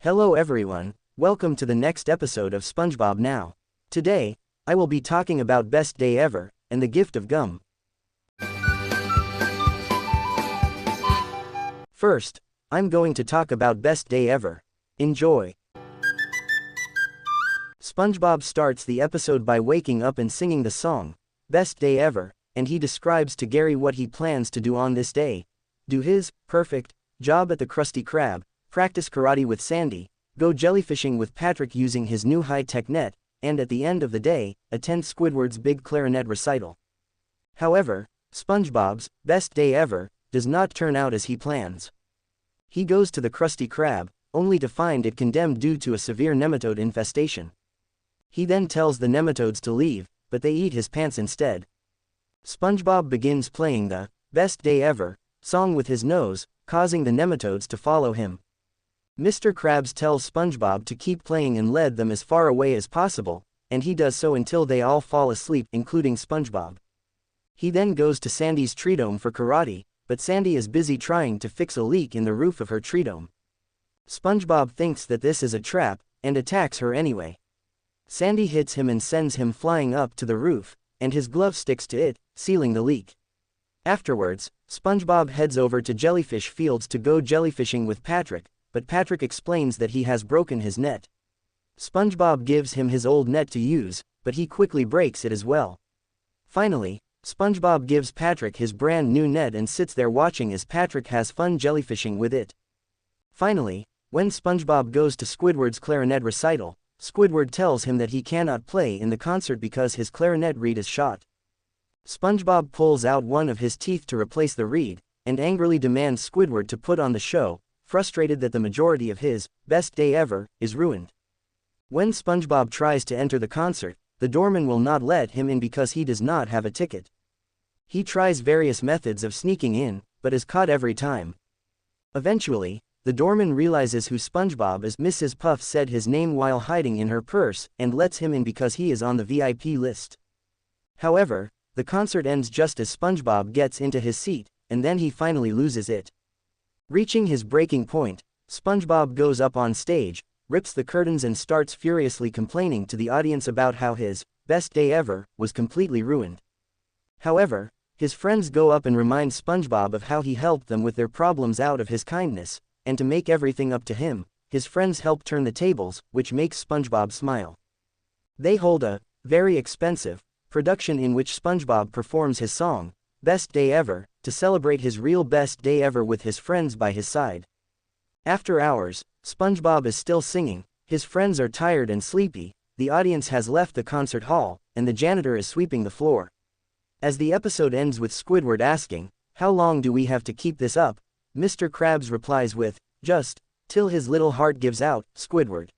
Hello everyone, welcome to the next episode of SpongeBob Now. Today, I will be talking about Best Day Ever, and the gift of gum. First, I'm going to talk about Best Day Ever. Enjoy. SpongeBob starts the episode by waking up and singing the song, Best Day Ever, and he describes to Gary what he plans to do on this day. Do his perfect job at the Krusty Krab, practice karate with Sandy, go jellyfishing with Patrick using his new high-tech net, and at the end of the day, attend Squidward's big clarinet recital. However, SpongeBob's best day ever does not turn out as he plans. He goes to the Krusty Krab, only to find it condemned due to a severe nematode infestation. He then tells the nematodes to leave, but they eat his pants instead. SpongeBob begins playing the Best Day Ever song with his nose, causing the nematodes to follow him. Mr. Krabs tells SpongeBob to keep playing and lead them as far away as possible, and he does so until they all fall asleep, including SpongeBob. He then goes to Sandy's tree dome for karate, but Sandy is busy trying to fix a leak in the roof of her tree dome. SpongeBob thinks that this is a trap, and attacks her anyway. Sandy hits him and sends him flying up to the roof, and his glove sticks to it, sealing the leak. Afterwards, SpongeBob heads over to Jellyfish Fields to go jellyfishing with Patrick, but Patrick explains that he has broken his net. SpongeBob gives him his old net to use, but he quickly breaks it as well. Finally, SpongeBob gives Patrick his brand new net and sits there watching as Patrick has fun jellyfishing with it. Finally, when SpongeBob goes to Squidward's clarinet recital, Squidward tells him that he cannot play in the concert because his clarinet reed is shot. SpongeBob pulls out one of his teeth to replace the reed, and angrily demands Squidward to put on the show, frustrated that the majority of his best day ever is ruined. When SpongeBob tries to enter the concert, the doorman will not let him in because he does not have a ticket. He tries various methods of sneaking in, but is caught every time. Eventually, the doorman realizes who SpongeBob is. Mrs. Puff said his name while hiding in her purse and lets him in because he is on the VIP list. However, the concert ends just as SpongeBob gets into his seat, and then he finally loses it. Reaching his breaking point, SpongeBob goes up on stage, rips the curtains and starts furiously complaining to the audience about how his best day ever was completely ruined. However, his friends go up and remind SpongeBob of how he helped them with their problems out of his kindness, and to make everything up to him, his friends help turn the tables, which makes SpongeBob smile. They hold a very expensive production in which SpongeBob performs his song, Best Day Ever, to celebrate his real best day ever with his friends by his side. After hours, SpongeBob is still singing, his friends are tired and sleepy, the audience has left the concert hall, and the janitor is sweeping the floor. As the episode ends with Squidward asking, "How long do we have to keep this up?" Mr. Krabs replies with, "Just till his little heart gives out, Squidward.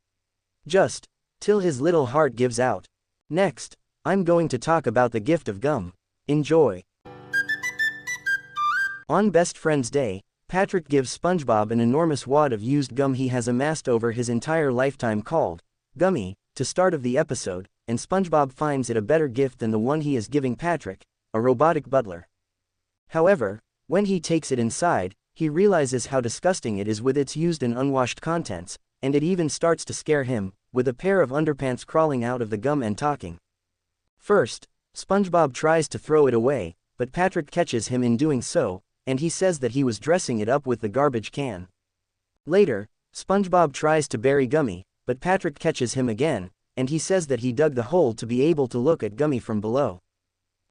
Just till his little heart gives out." Next, I'm going to talk about the gift of gum. Enjoy. On Best Friends Day, Patrick gives SpongeBob an enormous wad of used gum he has amassed over his entire lifetime called Gummy, to start of the episode, and SpongeBob finds it a better gift than the one he is giving Patrick, a robotic butler. However, when he takes it inside, he realizes how disgusting it is with its used and unwashed contents, and it even starts to scare him, with a pair of underpants crawling out of the gum and talking. First, SpongeBob tries to throw it away, but Patrick catches him in doing so, and he says that he was dressing it up with the garbage can. Later, SpongeBob tries to bury Gummy, but Patrick catches him again, and he says that he dug the hole to be able to look at Gummy from below.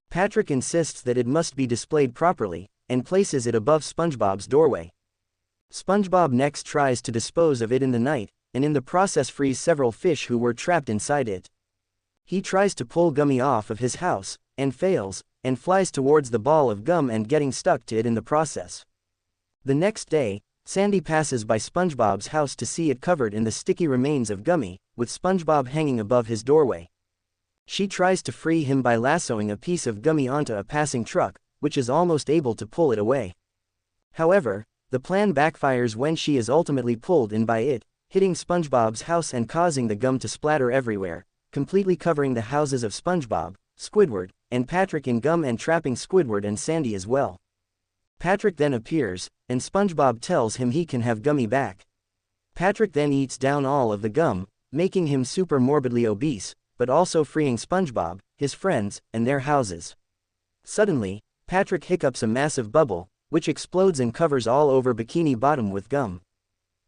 Patrick insists that it must be displayed properly, and places it above SpongeBob's doorway. SpongeBob next tries to dispose of it in the night, and in the process frees several fish who were trapped inside it. He tries to pull Gummy off of his house, and fails, and flies towards the ball of gum and getting stuck to it in the process. The next day, Sandy passes by SpongeBob's house to see it covered in the sticky remains of Gummy, with SpongeBob hanging above his doorway. She tries to free him by lassoing a piece of Gummy onto a passing truck, which is almost able to pull it away. However, the plan backfires when she is ultimately pulled in by it, hitting SpongeBob's house and causing the gum to splatter everywhere, completely covering the houses of SpongeBob, Squidward, and Patrick in gum and trapping Squidward and Sandy as well. Patrick then appears, and SpongeBob tells him he can have Gummy back. Patrick then eats down all of the gum, making him super morbidly obese, but also freeing SpongeBob, his friends, and their houses. Suddenly, Patrick hiccups a massive bubble, which explodes and covers all over Bikini Bottom with gum.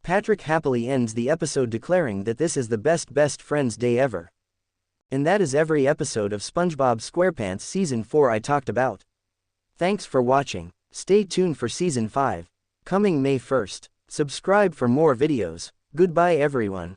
Patrick happily ends the episode declaring that this is the best friends day ever. And that is every episode of SpongeBob SquarePants Season 4 I talked about. Thanks for watching. Stay tuned for Season 5, coming May 1st. Subscribe for more videos. Goodbye everyone.